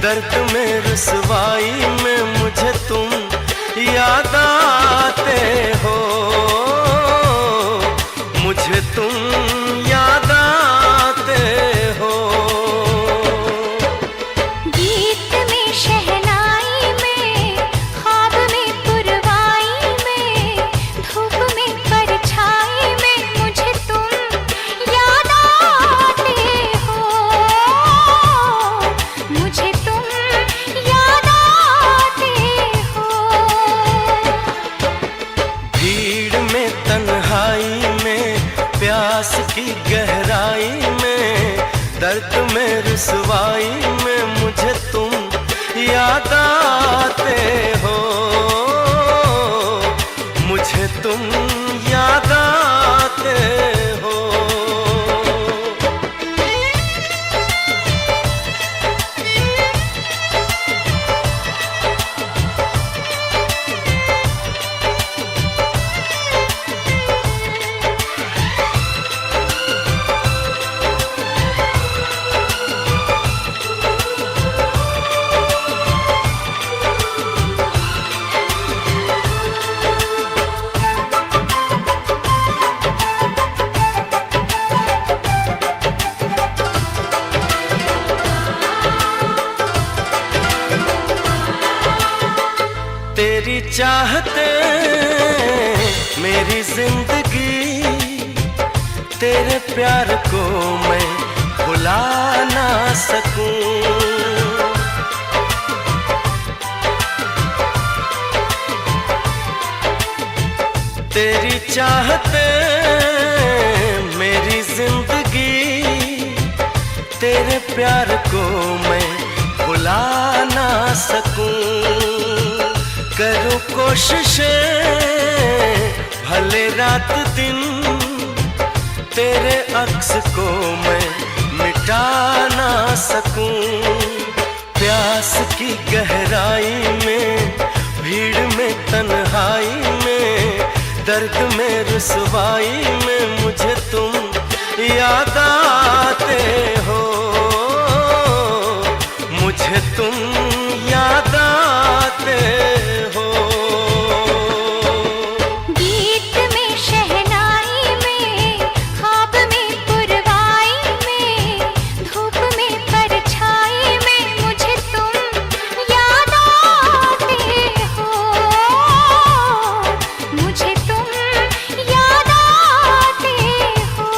दर्द में रुसवाई में मुझे तुम याद आते हो, मुझे तुम याद आते हो। गीत में शहनाई में, ख्वाब में पुरवाई में, धूप में परछाई में मुझे तुम याद आते हो, मुझे तुम याद आते हो। भीड़ में तन्हाई में, प्यास की गहराई में, दर्द में रुसवाई में मुझे तुम याद आते हो, मुझे तुम याद आते हो। तेरी चाहते मेरी जिंदगी, तेरे प्यार को मैं भुला ना सकूं। तेरी चाहते मेरी जिंदगी, तेरे प्यार को मैं भुला ना सकूं। करूं कोशिशें भले रात दिन, तेरे अक्स को मैं मिटा ना सकूं। प्यास की गहराई में, भीड़ में तन्हाई में, दर्द में रुसवाई में मुझे तुम याद आते हो, मुझे तुम याद आते हो। गीत में शहनाई में, ख्वाब में पुरवाई में, धूप में परछाई में मुझे तुम याद आते हो, मुझे तुम याद आते हो।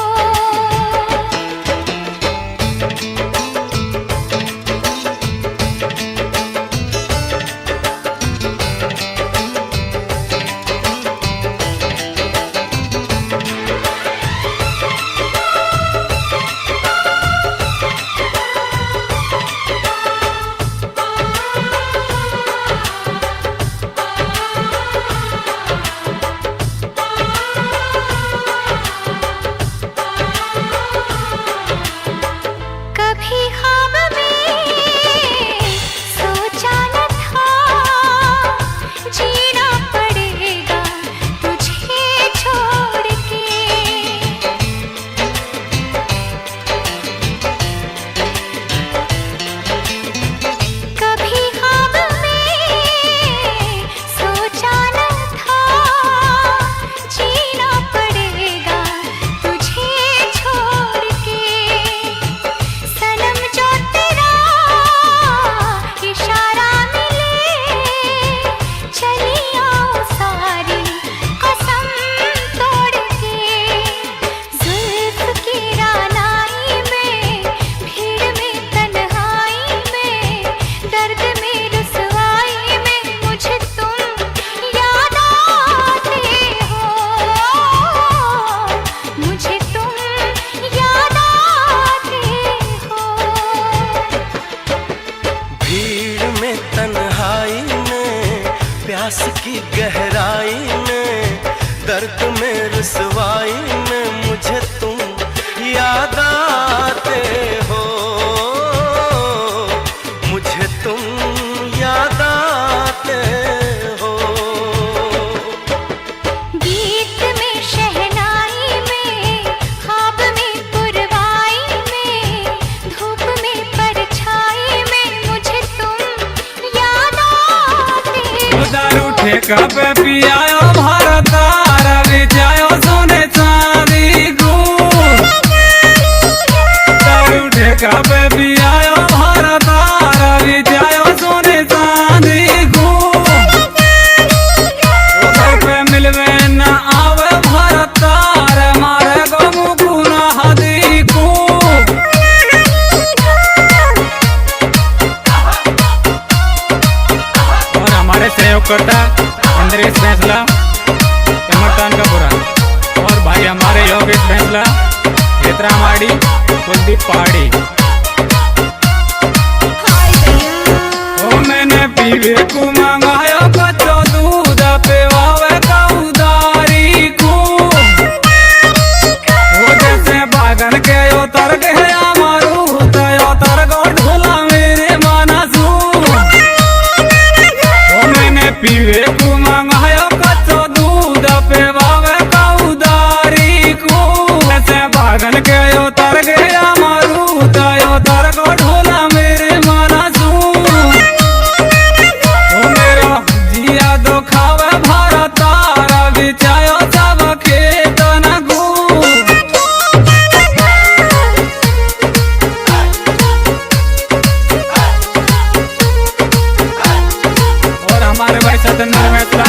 कभी ख्वाब में सोचा न था, जीना पड़ेगा तुझे छोड़ के। कभी ख्वाब में सोचा न था, जीना पड़ेगा तुझे छोड़ के। सनम जो तेरा इशारा मिले, चली आओ सारी कसम तोड़ के। जुल्फ की रानाई में, भीड़ में तन्हाई में, दर्द में रुसवाई में मुझे तुम याद आते हो, मुझे तुम याद आते हो। भीड़ में तन्हाई में, प्यास की गहराई में, दर्द में रुसवाई में मुझे तुम याद आते हो, मुझे तुम याद आते हो। गीत में शहनाई में, ख्वाब में पुरवाई में, धूप में परछाई में मुझे तुम ठेका पे पियायो भारत रवि जायो सोने चांदी को दारू ठेका पे पियायो भारत रवि जायो सोने चांदी को उधर पे मिलवे न आवे भारत मारे गो मुकुना हदी को। और हमारे सहयोगकर्ता इंद्रेश फैसला कमरतान का पूरा और भाई हमारे योगेश फैसला हेतरामाड़ी कुलदीप पहाड़ी। ओ मैंने पीवे को मंगाया कच्चो दूध पेवावे का उदारी को वो जैसे बागन के उतर गए अमरू उतर गो ढोला मेरे मानसू। ओ मैंने पीवे को मंगाया कच्चो दूध पेवावे का उदारी को जैसे बागन के उतर गए अमरू उतर गो ढोला मेरे मानसू। ओ मेरा जिया दो खावे भारत रवि चायो सब खेत न गू। और हमारे भाई सत्येंद्र फैसला